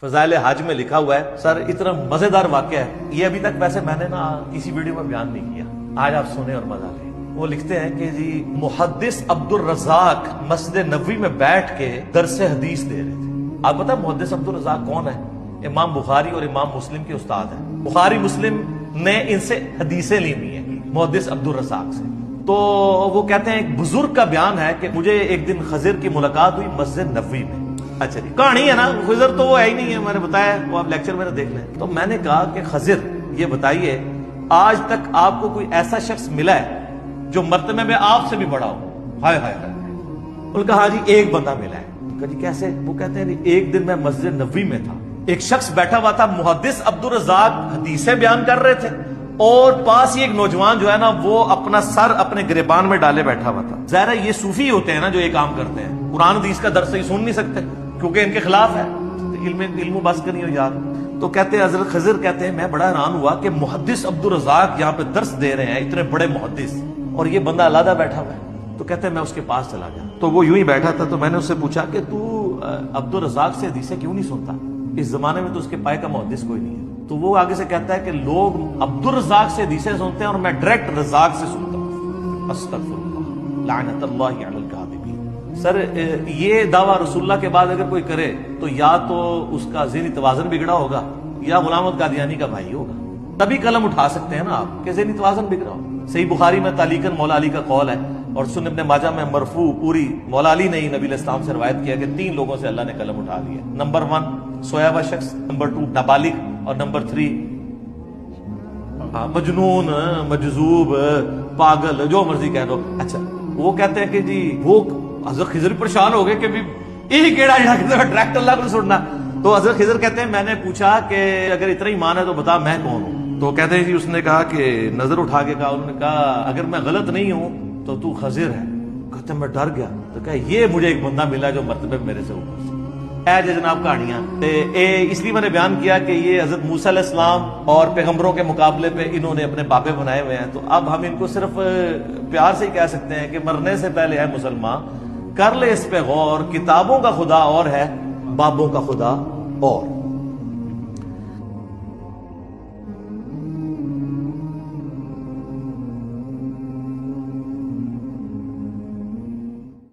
فضائل حج میں لکھا ہوا ہے سر، اتنا مزیدار واقعہ ہے یہ، ابھی تک ویسے میں نے کسی ویڈیو میں بیان نہیں کیا، آج آپ سنیں اور مزہ لیں۔ وہ لکھتے ہیں کہ جی محدث عبد الرزاق مسجد نبوی میں بیٹھ کے درس حدیث دے رہے تھے۔ آپ پتہ محدث عبد الرزاق کون ہے؟ امام بخاری اور امام مسلم کے استاد ہیں۔ بخاری مسلم نے ان سے حدیثیں لی ہوئی ہیں محدث عبد الرزاق سے۔ تو وہ کہتے ہیں ایک بزرگ کا بیان ہے کہ مجھے ایک دن خضر کی ملاقات ہوئی مسجد نبوی میں۔ اچھا جی، کہانی ہے نا، خضر تو وہ ہے ہی نہیں ہے، میں نے بتایا، وہ آپ لیکچر میں دیکھ لیں۔ تو میں نے کہا کہ خضر یہ بتائیے آج تک آپ کو کوئی ایسا شخص ملا ہے جو مرتبے میں آپ سے بھی بڑا ہو؟ ہائے ہائے ہائے۔ انہوں نے کہا ہاں جی ایک بندہ ملا ہے۔ کہا جی کیسے؟ وہ کہتے ہیں ایک دن میں مسجد نبوی میں تھا، ایک شخص بیٹھا ہوا تھا، محدث عبد الرزاق حدیثیں بیان کر رہے تھے، اور پاس ہی ایک نوجوان جو ہے نا وہ اپنا سر اپنے گریبان میں ڈالے بیٹھا ہوا تھا۔ ظاہر ہے یہ صوفی ہوتے ہیں نا جو یہ کام کرتے ہیں، قرآن حدیث کا درس ہی سن نہیں سکتے کیونکہ ان کے خلاف ہے، علم و بس کرنی ہو یاد۔ تو کہتے ہیں حضرت خضر کہتے ہیں میں بڑا حیران ہوا کہ محدث عبد الرزاق یہاں پہ درس دے رہے ہیں، اتنے بڑے محدث، اور یہ بندہ علیحدہ بیٹھا ہوا ہے۔ تو کہتے ہیں میں اس کے پاس چلا گیا، تو وہ یوں ہی بیٹھا تھا، تو میں نے اس سے پوچھا کہ تو عبد الرزاق سے حدیثیں کیوں نہیں سنتا؟ اس زمانے میں تو اس کے پائے کا محدث کوئی نہیں ہے۔ تو وہ آگے سے کہتا ہے کہ لوگ عبد الرزاق سے حدیثیں سنتے ہیں اور میں ڈائریکٹ رزاق سے سنتا ہوں۔ استغفر اللہ، لعنت اللہ علی الکاذبین۔ سر یہ دعویٰ رسول اللہ کے بعد اگر کوئی کرے تو یا تو اس کا ذہنی توازن بگڑا ہوگا یا غلام احمد قادیانی کا بھائی ہوگا، تبھی قلم اٹھا سکتے ہیں نا آپ کہ ذہنی توازن بگڑا ہو۔ صحیح بخاری میں تعلیقاً مولا علی کا قول ہے، اور سنن ابن ماجہ میں مرفوع پوری مولا علی نے ہی نبی علیہ السلام سے روایت کیا کہ 3 لوگوں سے اللہ نے قلم اٹھا لیا۔ نمبر 1 سویا ہوا شخص، نمبر 2 نابالغ، اور نمبر 3 مجنون، مجذوب، پاگل، جو مرضی کہہ دو۔ اچھا وہ کہتے ہیں کہ جی وہ حضرت خضر پریشان ہو گئے کہ یہی کیڑا ڈائریکٹ اللہ کو سننا۔ تو حضرت خضر کہتے ہیں میں نے پوچھا کہ اگر اتنا ہی مان ہے تو بتا میں کون ہوں؟ تو کہتے ہیں جی اس نے کہا کہ نظر اٹھا کے کہا، انہوں نے کہا اگر میں غلط نہیں ہوں تو خضر ہے۔ کہتے ہیں میں ڈر گیا، تو کہا یہ مجھے ایک بندہ ملا جو مرتبے میرے سے اوپر سے۔ اے جناب کہانیاں اس لیے میں نے بیان کیا کہ یہ حضرت موسیٰ علیہ السلام اور پیغمبروں کے مقابلے پہ انہوں نے اپنے بابے بنائے ہوئے ہیں، تو اب ہم ان کو صرف پیار سے ہی کہہ سکتے ہیں کہ مرنے سے پہلے ہے مسلمان، کر لے اس پہ غور، کتابوں کا خدا اور ہے، بابوں کا خدا اور۔